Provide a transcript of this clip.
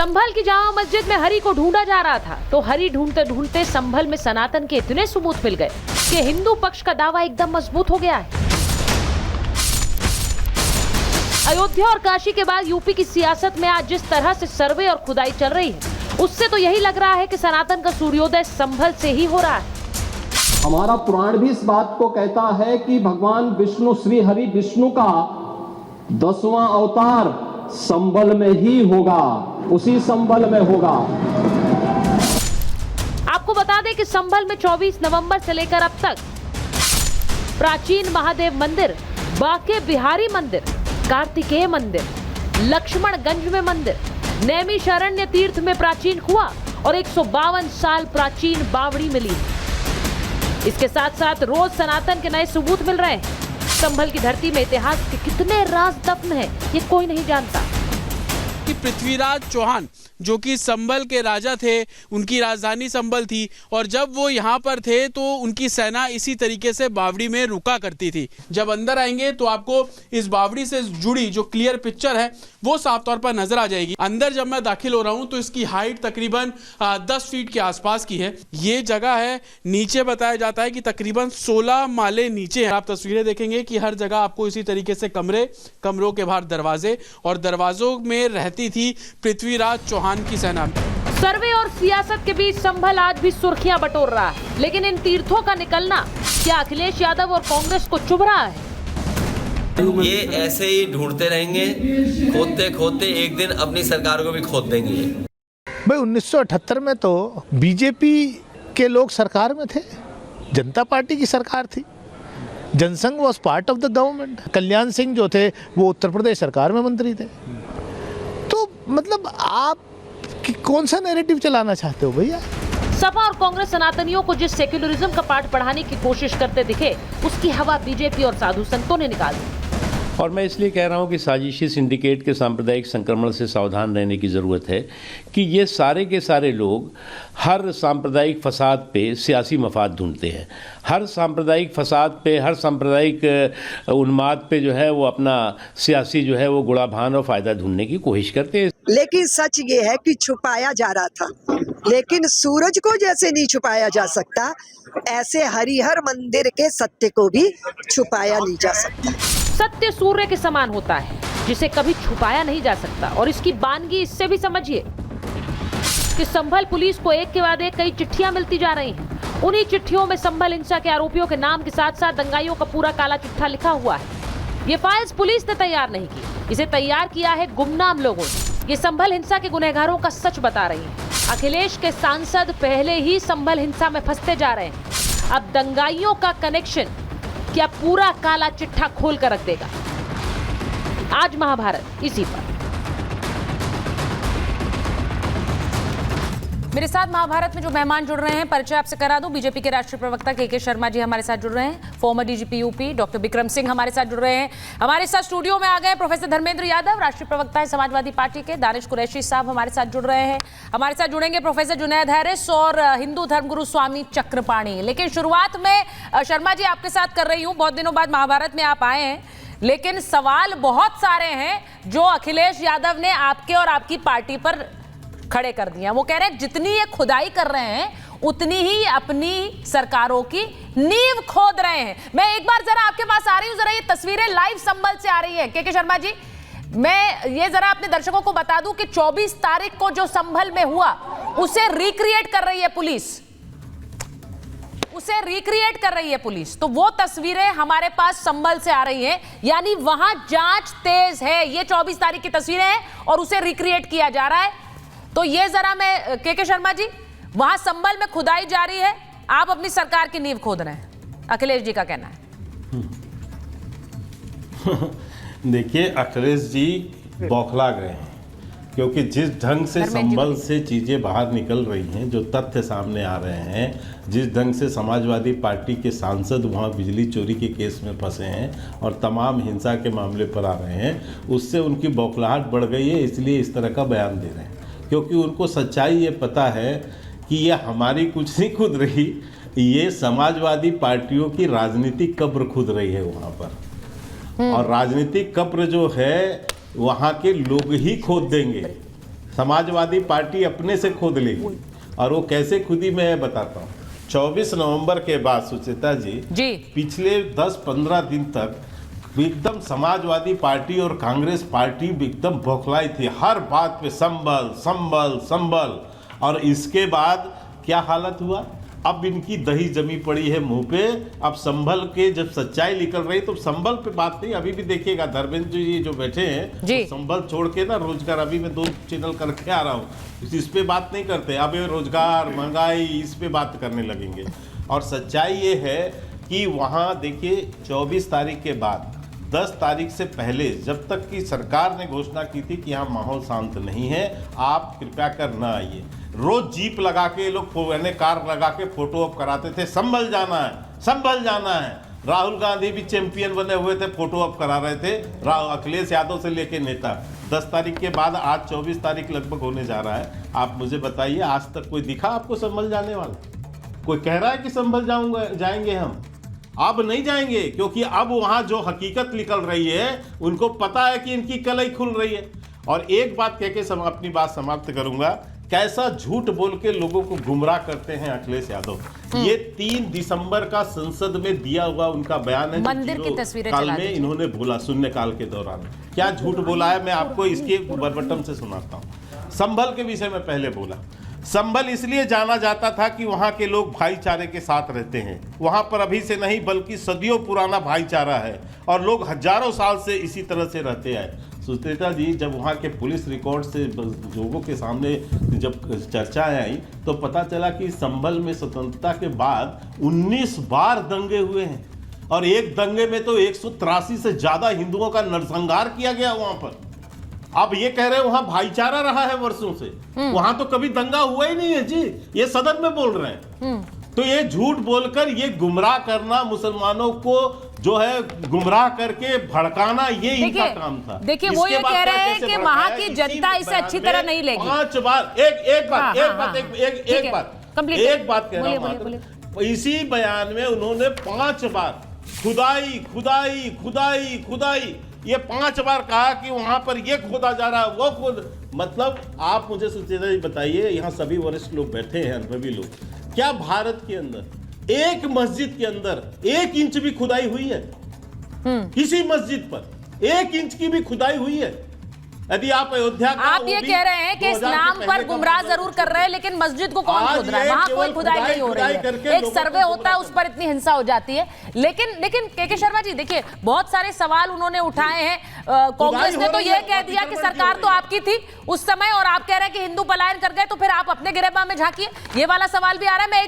संभल की जामा मस्जिद में हरि को ढूंढा जा रहा था तो हरि ढूंढते ढूंढते संभल में सनातन के इतने सबूत मिल गए कि हिंदू पक्ष का दावा एकदम मजबूत हो गया है। अयोध्या और काशी के बाद यूपी की सियासत में आज जिस तरह से सर्वे और खुदाई चल रही है उससे तो यही लग रहा है कि सनातन का सूर्योदय संभल से ही हो रहा है। हमारा पुराण भी इस बात को कहता है कि भगवान विष्णु श्री हरि विष्णु का 10वां अवतार संभल में ही होगा, उसी संभल में होगा। आपको बता दें कि संभल में 24 नवंबर से लेकर अब तक प्राचीन महादेव मंदिर, बाके बिहारी मंदिर, कार्तिकेय मंदिर, लक्ष्मणगंज में मंदिर, नैमिषारण्य तीर्थ में प्राचीन कुआं और 152 साल प्राचीन बावड़ी मिली। इसके साथ साथ रोज सनातन के नए सबूत मिल रहे हैं। संभल की धरती में इतिहास के कितने राज दफन हैं, ये कोई नहीं जानता। कि पृथ्वीराज चौहान जो कि संभल के राजा थे, उनकी राजधानी संभल थी और जब वो यहाँ पर थे तो उनकी सेना इसी तरीके से बावड़ी में रुका करती थी। जब अंदर आएंगे तो आपको इस बावड़ी से जुड़ी जो क्लियर पिक्चर है वो साफ तौर पर नजर आ जाएगी। अंदर जब मैं दाखिल हो रहा हूँ तो इसकी हाइट तकरीबन 10 फीट के आसपास की है। ये जगह है, नीचे बताया जाता है कि तकरीबन 16 माले नीचे है। आप तस्वीरें देखेंगे कि हर जगह आपको इसी तरीके से कमरों के बाहर दरवाजे और दरवाजों में रहती थी पृथ्वीराज चौहान की सेना। सर्वे और सियासत के बीच संभल आज भी सुर्खियां बटोर रहा है, लेकिन इन तीर्थों का निकलना क्या अखिलेश यादव और कांग्रेस को चुभ रहा है? ये ऐसे ही ढूंढते रहेंगे, खोदते खोदते एक दिन अपनी सरकार को भी खोद देंगे। भाई 1978 में तो बीजेपी के लोग सरकार में थे, जनता पार्टी की सरकार थी, Jansangh was part of the government. Kalyan Singh जो थे वो उत्तर प्रदेश सरकार में मंत्री थे। तो मतलब आप कौन सा नैरेटिव चलाना चाहते हो भैया? सपा और कांग्रेस सनातनियों को जिस सेक्युलरिज्म का पाठ पढ़ाने की कोशिश करते दिखे उसकी हवा बीजेपी और साधु संतों ने निकाल दी। और मैं इसलिए कह रहा हूं कि साजिशी सिंडिकेट के सांप्रदायिक संक्रमण से सावधान रहने की ज़रूरत है कि ये सारे के सारे लोग हर सांप्रदायिक फसाद पे सियासी मफाद ढूंढते हैं। हर सांप्रदायिक फसाद पे, हर सांप्रदायिक उन्माद पे जो है वो अपना सियासी जो है वो गुड़ाभान और फ़ायदा ढूंढने की कोशिश करते हैं। लेकिन सच ये है कि छुपाया जा रहा था, लेकिन सूरज को जैसे नहीं छुपाया जा सकता ऐसे हरिहर मंदिर के सत्य को भी छुपाया नहीं जा सकता। सत्य सूर्य के समान होता है जिसे कभी छुपाया नहीं जा सकता। और इसकी बानगी इससे भी समझिए कि संभल पुलिस को एक के बाद एक कई चिट्ठियां मिलती जा रही हैं। उन्हीं चिट्ठियों में संभल हिंसा के आरोपियों के नाम के साथ साथ दंगाइयों का पूरा काला चिट्ठा लिखा हुआ है। ये फाइल्स पुलिस ने तैयार नहीं की, इसे तैयार किया है गुमनाम लोगों ने। ये संभल हिंसा के गुनहगारों का सच बता रही है। अखिलेश के सांसद पहले ही संभल हिंसा में फंसते जा रहे हैं। अब दंगाइयों का कनेक्शन क्या पूरा काला चिट्ठा खोल कर रख देगा? आज महाभारत इसी पर। मेरे साथ महाभारत में जो मेहमान जुड़ रहे हैं, परिचय आपसे करा दूं। बीजेपी के राष्ट्रीय प्रवक्ता के शर्मा जी हमारे साथ जुड़ रहे हैं। Farmer DGP UP doctor Vikram Singh हमारे साथ जुड़ रहे हैं। हमारे साथ स्टूडियो में आ गए प्रोफेसर धर्मेंद्र यादव, राष्ट्रीय प्रवक्ता है समाजवादी पार्टी के। दानिश कुरैशी साहब हमारे साथ जुड़ रहे हैं। हमारे साथ जुड़ेंगे प्रोफेसर जुनैद हैरिस और हिंदू धर्मगुरु स्वामी चक्रपाणी। लेकिन शुरुआत में शर्मा जी आपके साथ कर रही हूँ। बहुत दिनों बाद महाभारत में आप आए हैं, लेकिन सवाल बहुत सारे हैं जो अखिलेश यादव ने आपके और आपकी पार्टी पर खड़े कर दिया। वो कह रहे हैं जितनी ये खुदाई कर रहे हैं उतनी ही अपनी सरकारों की नींव खोद रहे हैं। मैं एक बार जरा आपके पास आ रही हूं, जरा ये तस्वीरें लाइव संभल से आ रही है। के शर्मा जी, मैं ये जरा अपने दर्शकों को बता दूं कि 24 तारीख को जो संभल में हुआ उसे रिक्रिएट कर रही है पुलिस, उसे रिक्रिएट कर रही है पुलिस। तो वो तस्वीरें हमारे पास संभल से आ रही हैं, यानी वहां जांच तेज है। ये 24 तारीख की तस्वीरें हैं और उसे रिक्रिएट किया जा रहा है। तो ये जरा मैं के शर्मा जी, वहां संभल में खुदाई जारी है, आप अपनी सरकार की नींव खोद रहे हैं, अखिलेश जी का कहना है। देखिए, अखिलेश जी बौखला गए हैं क्योंकि जिस ढंग से संभल से चीज़ें बाहर निकल रही हैं, जो तथ्य सामने आ रहे हैं, जिस ढंग से समाजवादी पार्टी के सांसद वहाँ बिजली चोरी के केस में फंसे हैं और तमाम हिंसा के मामले पर आ रहे हैं, उससे उनकी बौखलाहट बढ़ गई है। इसलिए इस तरह का बयान दे रहे हैं क्योंकि उनको सच्चाई ये पता है कि ये हमारी कुछ नहीं खुद रही, ये समाजवादी पार्टियों की राजनीतिक कब्र खुद रही है वहाँ पर। और राजनीतिक कब्र जो है वहाँ के लोग ही खोद देंगे, समाजवादी पार्टी अपने से खोद लेगी। और वो कैसे खुदी मैं बताता हूँ। 24 नवंबर के बाद सुचेता जी पिछले 10-15 दिन तक एकदम समाजवादी पार्टी और कांग्रेस पार्टी एकदम बौखलाई थी, हर बात पे संभल संभल संभल। और इसके बाद क्या हालत हुआ, अब इनकी दही जमी पड़ी है मुंह पे। अब संभल के जब सच्चाई निकल रही तो संभल पे बात नहीं, अभी भी देखिएगा धर्मेंद्र जी जो बैठे हैं तो संभल छोड़ के ना रोजगार, अभी मैं 2 चैनल करके आ रहा हूँ, इस पे बात नहीं करते। अब ये रोजगार महंगाई इस पे बात करने लगेंगे। और सच्चाई ये है कि वहाँ देखिए 24 तारीख के बाद 10 तारीख से पहले जब तक कि सरकार ने घोषणा की थी कि यहाँ माहौल शांत नहीं है, आप कृपया कर न आइए। रोज जीप लगा के लोग कार लगा के फोटो ऑप कराते थे, संभल जाना है संभल जाना है। राहुल गांधी भी चैंपियन बने हुए थे, फोटो ऑप करा रहे थे, अखिलेश यादव से लेके नेता। 10 तारीख के बाद आज 24 तारीख लगभग होने जा रहा है। आप मुझे बताइए आज तक कोई दिखा आपको संभल जाने वाला? कोई कह रहा है कि संभल जाएंगे हम? अब नहीं जाएंगे, क्योंकि अब वहां जो हकीकत निकल रही है उनको पता है कि इनकी कलई खुल रही है। और एक बात कह के अपनी बात समाप्त करूंगा, कैसा झूठ बोल के लोगों को गुमराह करते हैं अखिलेश यादव। ये 3 दिसंबर का संसद में दिया हुआ उनका बयान है, मंदिर की तस्वीरें काल में इन्होंने बोला, शून्यकाल के दौरान क्या झूठ बोला है मैं आपको इसके बरबट्टम से सुनाता हूँ। संभल के विषय में पहले बोला, संभल इसलिए जाना जाता था कि वहाँ के लोग भाईचारे के साथ रहते हैं। वहाँ पर अभी से नहीं बल्कि सदियों पुराना भाईचारा है और लोग हजारों साल से इसी तरह से रहते आए। सुचेता जी, जब वहाँ के पुलिस रिकॉर्ड से लोगों के सामने जब चर्चाएं आई तो पता चला कि संभल में स्वतंत्रता के बाद 19 बार दंगे हुए हैं और एक दंगे में तो 183 से ज्यादा हिंदुओं का नरसंहार किया गया वहां पर। अब ये कह रहे हैं वहां भाईचारा रहा है वर्षों से, वहां तो कभी दंगा हुआ ही नहीं है जी, ये सदन में बोल रहे हैं। तो ये झूठ बोलकर ये गुमराह करना, मुसलमानों को जो है गुमराह करके भड़काना, ये इनका काम था। देखिए वो ये कह रहे हैं कि वहां की जनता इसे अच्छी तरह नहीं लेगी। 5 बार एक बात कह रहा हूं। इसी बयान में उन्होंने 5 बार खुदाई खुदाई खुदाई खुदाई, ये 5 बार कहा कि वहां पर ये खोदा जा रहा है, वो खोद। मतलब आप मुझे सुचेता जी बताइए, यहाँ सभी वरिष्ठ लोग बैठे हैं, अनुभवी लोग, क्या भारत के अंदर एक मस्जिद के अंदर 1 इंच भी खुदाई हुई है? किसी मस्जिद पर 1 इंच की भी खुदाई हुई है? यदि आप अयोध्या का, आप ये कह रहे हैं कि इस्लाम पर गुमराह जरूर कर रहे हैं, लेकिन मस्जिद को कौन खोद रहा है? वहां कोई खुदाई नहीं हो रही है। एक सर्वे होता है, उस पर इतनी हिंसा हो जाती है। लेकिन के शर्मा जी देखिए, बहुत सारे सवाल उन्होंने उठाए हैं। कांग्रेस ने तो ये कह दिया कि सरकार तो आपकी थी उस समय, और आप कह रहे हैं कि हिंदू पलायन कर गए, तो फिर आप अपने गिरबान में झांकिए। ये वाला सवाल भी आ रहा है। मैं